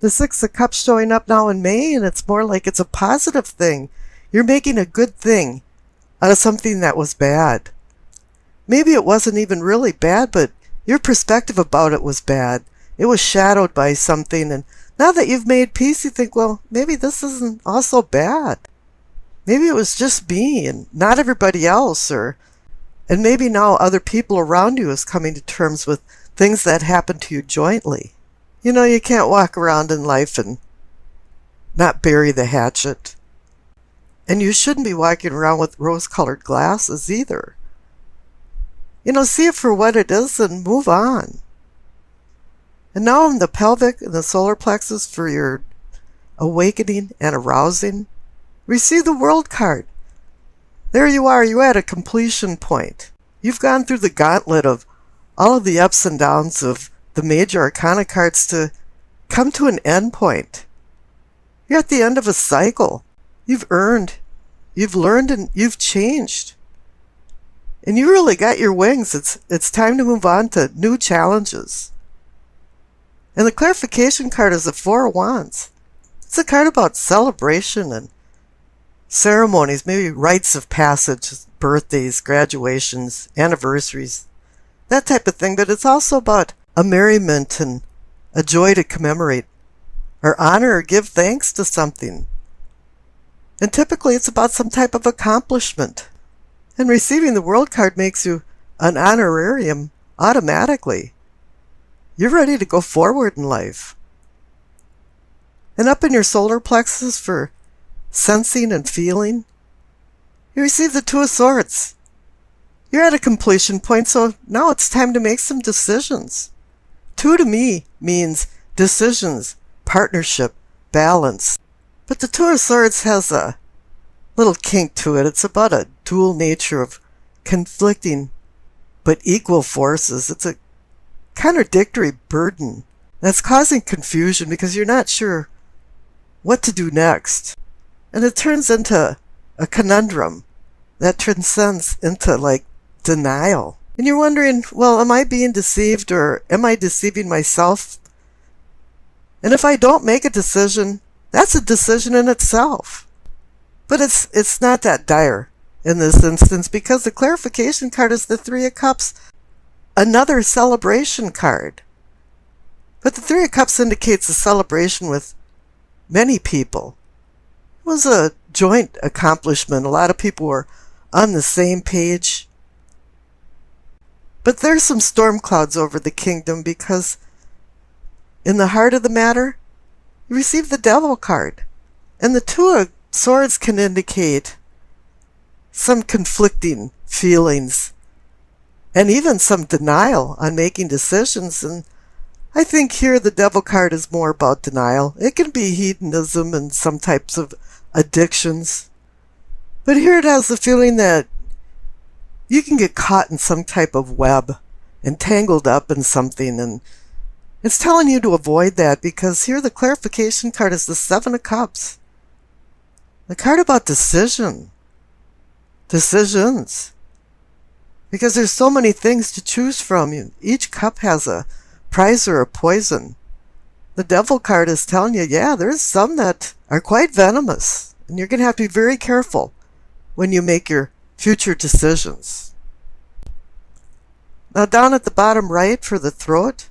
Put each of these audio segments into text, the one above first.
The Six of Cups showing up now in May, and it's more like it's a positive thing. You're making a good thing out of something that was bad. Maybe it wasn't even really bad, but your perspective about it was bad. It was shadowed by something, and now that you've made peace, you think, well, maybe this isn't all so bad. Maybe it was just me and not everybody else, and maybe now other people around you is coming to terms with things that happened to you jointly. You know, you can't walk around in life and not bury the hatchet. And you shouldn't be walking around with rose-colored glasses either. You know, see it for what it is and move on. And now in the pelvic and the solar plexus for your awakening and arousing, receive the World card. There you are, you're at a completion point. You've gone through the gauntlet of all of the ups and downs of the major arcana cards to come to an end point. You're at the end of a cycle. You've earned, you've learned, and you've changed. And you really got your wings. It's time to move on to new challenges. And the clarification card is the Four of Wands. It's a card about celebration and ceremonies, maybe rites of passage, birthdays, graduations, anniversaries, that type of thing. But it's also about a merriment and a joy to commemorate or honor or give thanks to something. And typically it's about some type of accomplishment. And receiving the World card makes you an honorarium automatically. You're ready to go forward in life. And up in your solar plexus for sensing and feeling, you receive the Two of Swords. You're at a completion point, so now it's time to make some decisions. Two to me means decisions, partnership, balance. But the Two of Swords has a little kink to it. It's about a dual nature of conflicting but equal forces. It's a contradictory burden that's causing confusion because you're not sure what to do next. And it turns into a conundrum that transcends into like denial. And you're wondering, well, am I being deceived or am I deceiving myself? And if I don't make a decision, that's a decision in itself. But it's not that dire in this instance because the clarification card is the Three of Cups, another celebration card. But the Three of Cups indicates a celebration with many people. It was a joint accomplishment. A lot of people were on the same page. But there's some storm clouds over the kingdom because in the heart of the matter, you receive the Devil card. And the Two of Swords can indicate some conflicting feelings and even some denial on making decisions. And I think here the Devil card is more about denial. It can be hedonism and some types of addictions. But here it has the feeling that you can get caught in some type of web and tangled up in something. And it's telling you to avoid that because here the clarification card is the Seven of Cups. The card about decisions. Because there's so many things to choose from. Each cup has a prize or a poison. The Devil card is telling you, yeah, there's some that are quite venomous. And you're going to have to be very careful when you make your future decisions. Now down at the bottom right for the throat,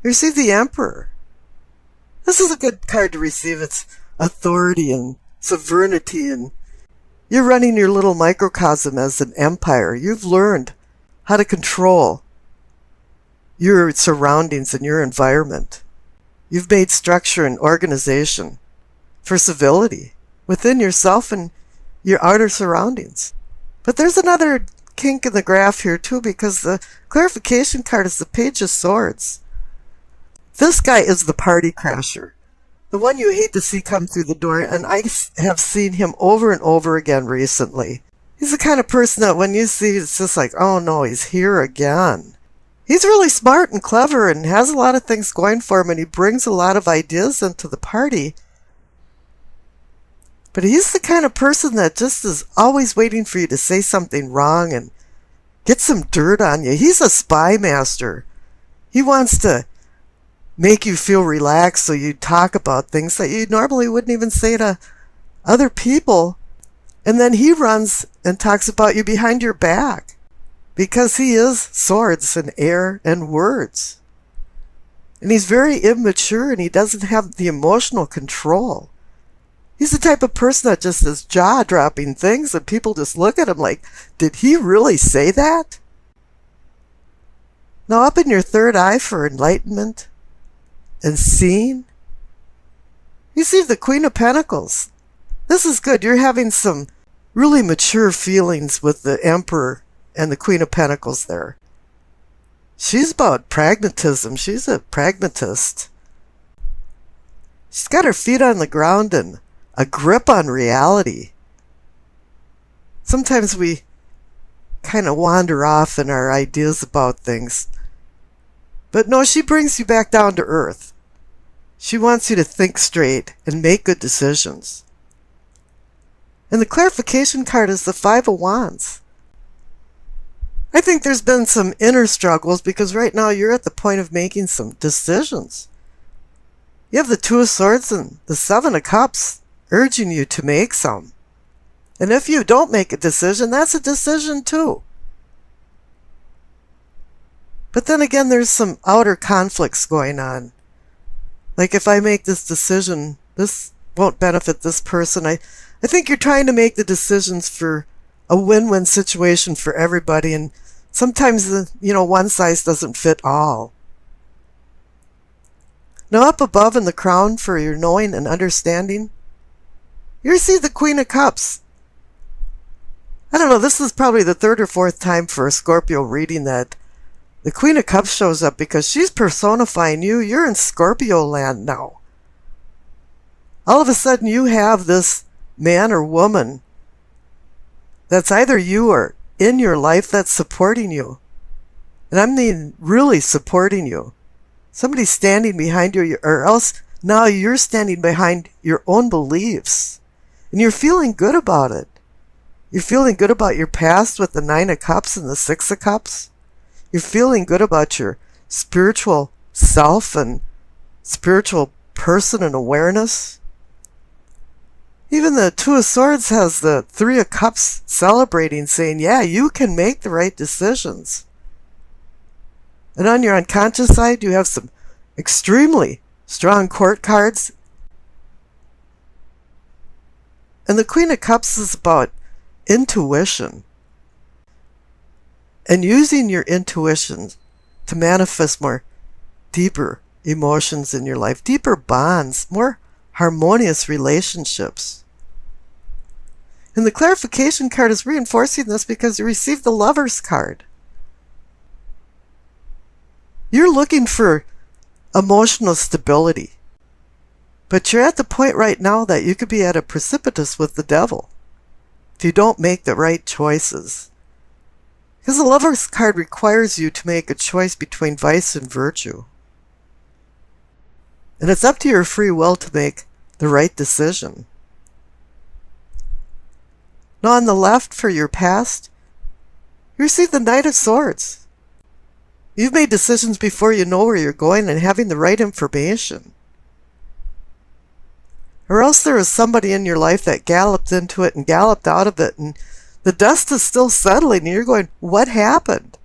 you receive the Emperor. This is a good card to receive. It's authority and sovereignty, and you're running your little microcosm as an empire. You've learned how to control your surroundings and your environment. You've made structure and organization for civility within yourself and your outer surroundings. But there's another kink in the graph here too, because the clarification card is the Page of Swords. This guy is the party crasher, the one you hate to see come through the door, and I have seen him over and over again recently. He's the kind of person that when you see, it's just like, oh no, he's here again. He's really smart and clever and has a lot of things going for him, and he brings a lot of ideas into the party. But he's the kind of person that just is always waiting for you to say something wrong and get some dirt on you. He's a spy master. He wants to make you feel relaxed so you talk about things that you normally wouldn't even say to other people. And then he runs and talks about you behind your back because he is swords and air and words. And he's very immature and he doesn't have the emotional control. He's the type of person that just is jaw-dropping things and people just look at him like, did he really say that? Now up in your third eye for enlightenment and seeing, you see the Queen of Pentacles. This is good. You're having some really mature feelings with the Emperor and the Queen of Pentacles there. She's about pragmatism. She's a pragmatist. She's got her feet on the ground and a grip on reality. Sometimes we kind of wander off in our ideas about things. But no, she brings you back down to earth. She wants you to think straight and make good decisions. And the clarification card is the Five of Wands. I think there's been some inner struggles because right now you're at the point of making some decisions. You have the Two of Swords and the Seven of Cups urging you to make some. And if you don't make a decision, that's a decision too. But then again, there's some outer conflicts going on. Like if I make this decision, this won't benefit this person. I think you're trying to make the decisions for a win-win situation for everybody, and sometimes one size doesn't fit all. Now up above in the crown for your knowing and understanding, you see the Queen of Cups. I don't know, this is probably the third or fourth time for a Scorpio reading that the Queen of Cups shows up because she's personifying you. You're in Scorpio land now. All of a sudden you have this man or woman that's either you or in your life that's supporting you. And I mean really supporting you. Somebody's standing behind you, or else now you're standing behind your own beliefs. And you're feeling good about it. You're feeling good about your past with the Nine of Cups and the Six of Cups. You're feeling good about your spiritual self and spiritual person and awareness. Even the Two of Swords has the Three of Cups celebrating, saying, yeah, you can make the right decisions. And on your unconscious side, you have some extremely strong court cards. And the Queen of Cups is about intuition. And using your intuition to manifest more deeper emotions in your life, deeper bonds, more harmonious relationships. And the clarification card is reinforcing this because you received the Lover's card. You're looking for emotional stability. But you're at the point right now that you could be at a precipice with the devil if you don't make the right choices. Because the Lover's card requires you to make a choice between vice and virtue. And it's up to your free will to make the right decision. Now on the left for your past, you receive the Knight of Swords. You've made decisions before you know where you're going and having the right information. Or else there was somebody in your life that galloped into it and galloped out of it, and the dust is still settling, and you're going, what happened?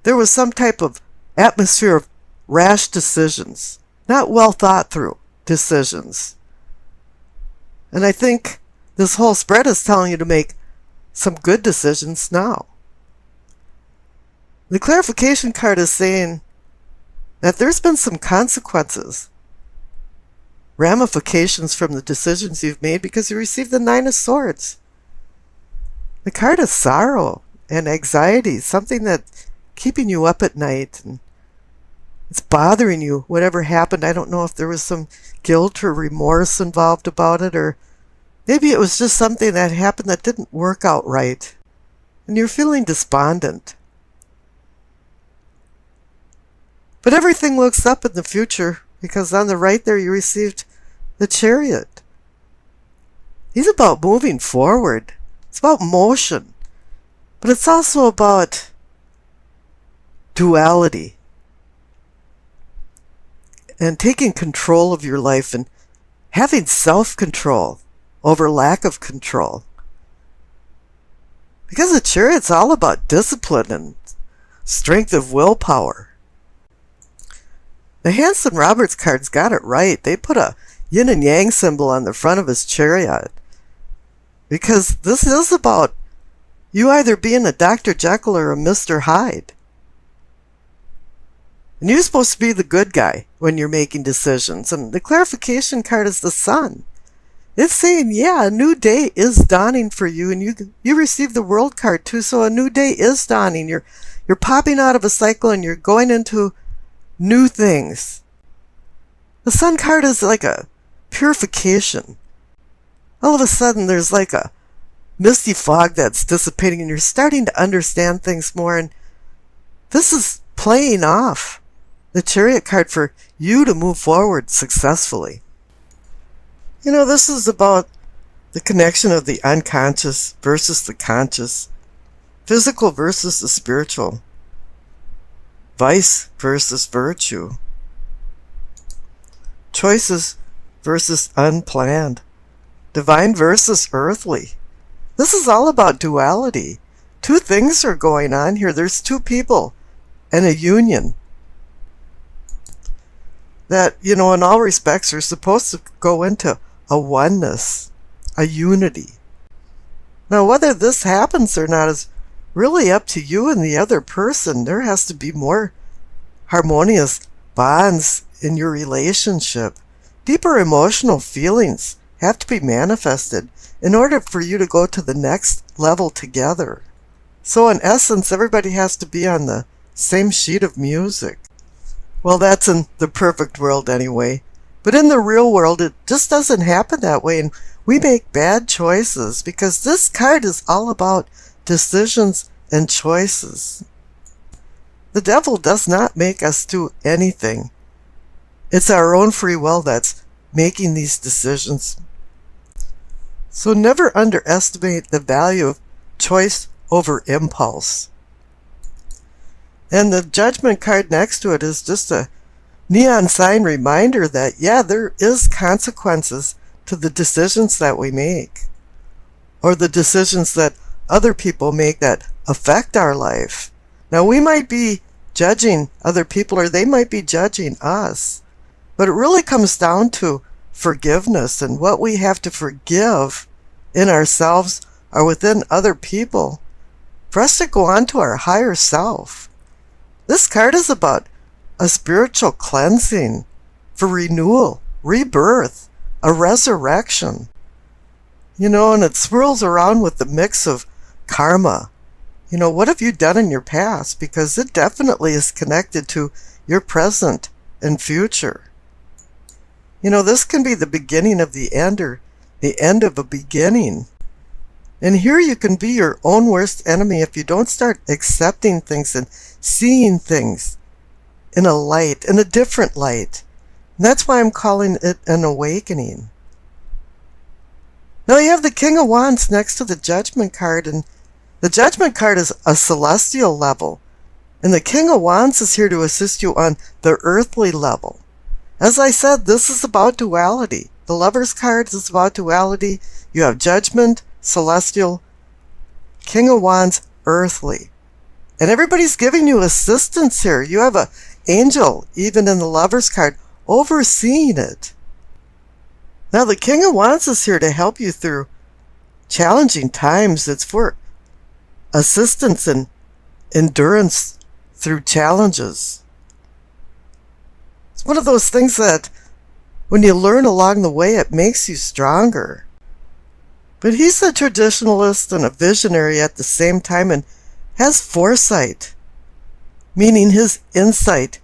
There was some type of atmosphere of rash decisions, not well thought through decisions. And I think this whole spread is telling you to make some good decisions now. The clarification card is saying that there's been some consequences, ramifications from the decisions you've made because you received the Nine of Swords. The card of sorrow and anxiety, something that's keeping you up at night and it's bothering you, whatever happened. I don't know if there was some guilt or remorse involved about it, or maybe it was just something that happened that didn't work out right and you're feeling despondent. But everything looks up in the future because on the right there you received the Chariot. He's about moving forward. It's about motion, but it's also about duality. and taking control of your life and having self-control over lack of control. Because the Chariot's all about discipline and strength of willpower. The Hanson Roberts card's got it right. They put a yin and yang symbol on the front of his chariot. Because this is about you either being a Dr. Jekyll or a Mr. Hyde. And you're supposed to be the good guy when you're making decisions. And the clarification card is the Sun. It's saying, yeah, a new day is dawning for you. And you received the World card too, so a new day is dawning. You're popping out of a cycle and you're going into new things. The Sun card is like a purification. All of a sudden there's like a misty fog that's dissipating and you're starting to understand things more, and this is playing off the Chariot card for you to move forward successfully. You know, this is about the connection of the unconscious versus the conscious, physical versus the spiritual, vice versus virtue, choices versus unplanned, divine versus earthly. This is all about duality. Two things are going on here. There's two people and a union that, you know, in all respects are supposed to go into a oneness, a unity. Now, whether this happens or not is really up to you and the other person. There has to be more harmonious bonds in your relationship. Deeper emotional feelings have to be manifested in order for you to go to the next level together. So in essence, everybody has to be on the same sheet of music. Well, that's in the perfect world anyway. But in the real world, it just doesn't happen that way, and we make bad choices because this card is all about decisions and choices. The devil does not make us do anything. It's our own free will that's making these decisions. So never underestimate the value of choice over impulse. And the Judgment card next to it is just a neon sign reminder that, yeah, there is consequences to the decisions that we make, or the decisions that other people make that affect our life. Now, we might be judging other people, or they might be judging us, but it really comes down to forgiveness and what we have to forgive in ourselves or within other people for us to go on to our higher self. This card is about a spiritual cleansing for renewal, rebirth, a resurrection. You know, and it swirls around with the mix of karma. You know, what have you done in your past? Because it definitely is connected to your present and future. You know, this can be the beginning of the end or the end of a beginning. And here you can be your own worst enemy if you don't start accepting things and seeing things in a light, in a different light. And that's why I'm calling it an awakening. Now you have the King of Wands next to the Judgment card, and the Judgment card is a celestial level, and the King of Wands is here to assist you on the earthly level. As I said, this is about duality. The Lover's card is about duality. You have Judgment, celestial, King of Wands, earthly. And everybody's giving you assistance here. You have an angel, even in the Lover's card, overseeing it. Now the King of Wands is here to help you through challenging times. It's for assistance and endurance through challenges. It's one of those things that when you learn along the way, it makes you stronger. But he's a traditionalist and a visionary at the same time and has foresight, meaning his insight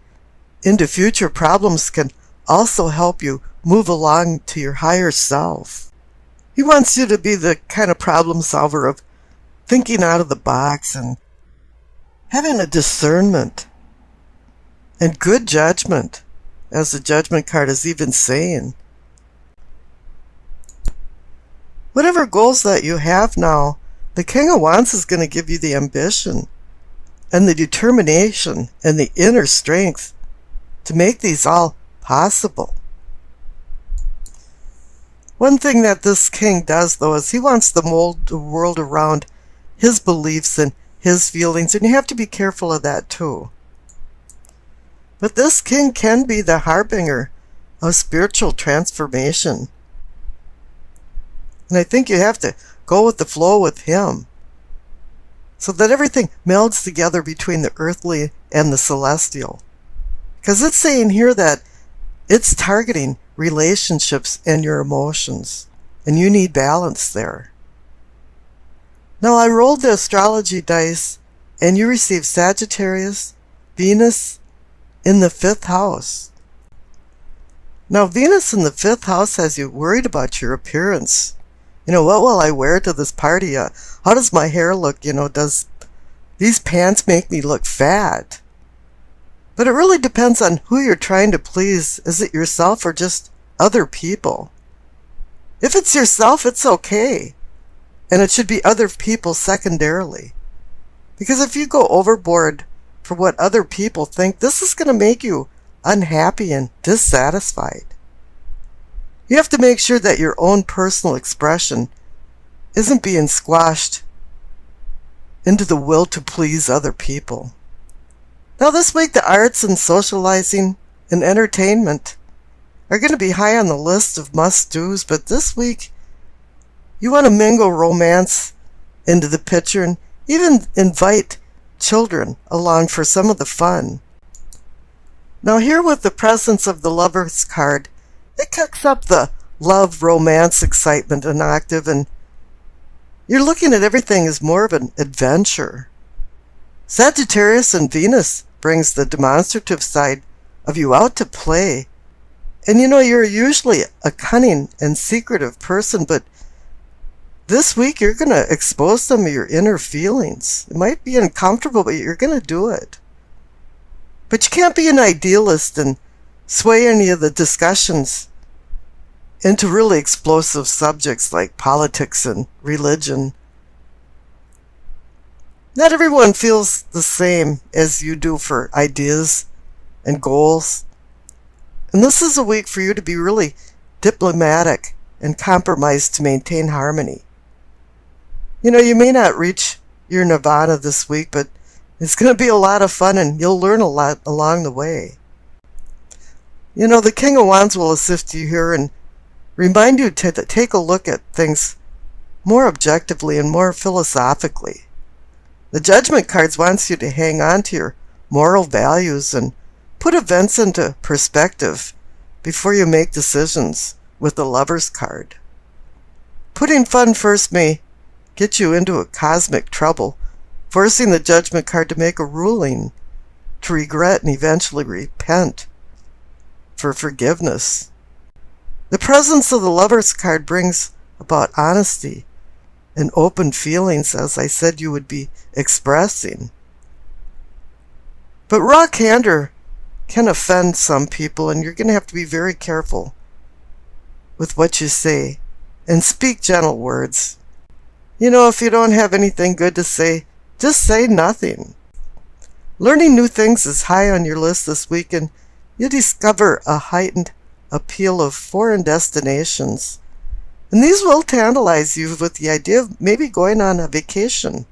into future problems can also help you move along to your higher self. He wants you to be the kind of problem solver of thinking out of the box and having a discernment and good judgment, as the Judgment card is even saying. Whatever goals that you have now, the King of Wands is going to give you the ambition and the determination and the inner strength to make these all possible. One thing that this king does, though, is he wants to mold the world around his beliefs and his feelings, and you have to be careful of that too. But this king can be the harbinger of spiritual transformation. And I think you have to go with the flow with him, so that everything melds together between the earthly and the celestial. Because it's saying here that it's targeting relationships and your emotions, and you need balance there. Now, I rolled the astrology dice, and you received Sagittarius, Venus in the 5th house. Now, Venus in the 5th house has you worried about your appearance. What will I wear to this party? How does my hair look? Does these pants make me look fat? But it really depends on who you're trying to please. Is it yourself or just other people? If it's yourself, it's okay. And it should be other people secondarily. Because if you go overboard for what other people think, this is going to make you unhappy and dissatisfied. You have to make sure that your own personal expression isn't being squashed into the will to please other people. Now, this week, the arts and socializing and entertainment are going to be high on the list of must-dos, but this week, you want to mingle romance into the picture and even invite children along for some of the fun. Now, here with the presence of the Lover's card, it kicks up the love, romance, excitement and octave, and you're looking at everything as more of an adventure. Sagittarius and Venus brings the demonstrative side of you out to play. And you're usually a cunning and secretive person, but this week you're going to expose some of your inner feelings. It might be uncomfortable, but you're going to do it. But you can't be an idealist and sway any of the discussions into really explosive subjects like politics and religion. Not everyone feels the same as you do for ideas and goals. And this is a week for you to be really diplomatic and compromise to maintain harmony. You may not reach your nirvana this week, but it's going to be a lot of fun and you'll learn a lot along the way. The King of Wands will assist you here and remind you to take a look at things more objectively and more philosophically. The Judgment cards wants you to hang on to your moral values and put events into perspective before you make decisions with the Lover's card. Putting fun first may get you into a cosmic trouble, forcing the Judgment card to make a ruling, to regret and eventually repent for forgiveness. The presence of the Lover's card brings about honesty and open feelings, as I said you would be expressing. But raw candor can offend some people, and you're going to have to be very careful with what you say and speak gentle words. If you don't have anything good to say, just say nothing. Learning new things is high on your list this week, and you discover a heightened appeal of foreign destinations. And these will tantalize you with the idea of maybe going on a vacation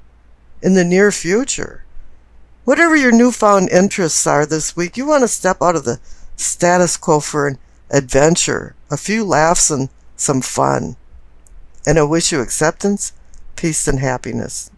in the near future. Whatever your newfound interests are this week, you want to step out of the status quo for an adventure, a few laughs and some fun. And I wish you acceptance, peace, and happiness.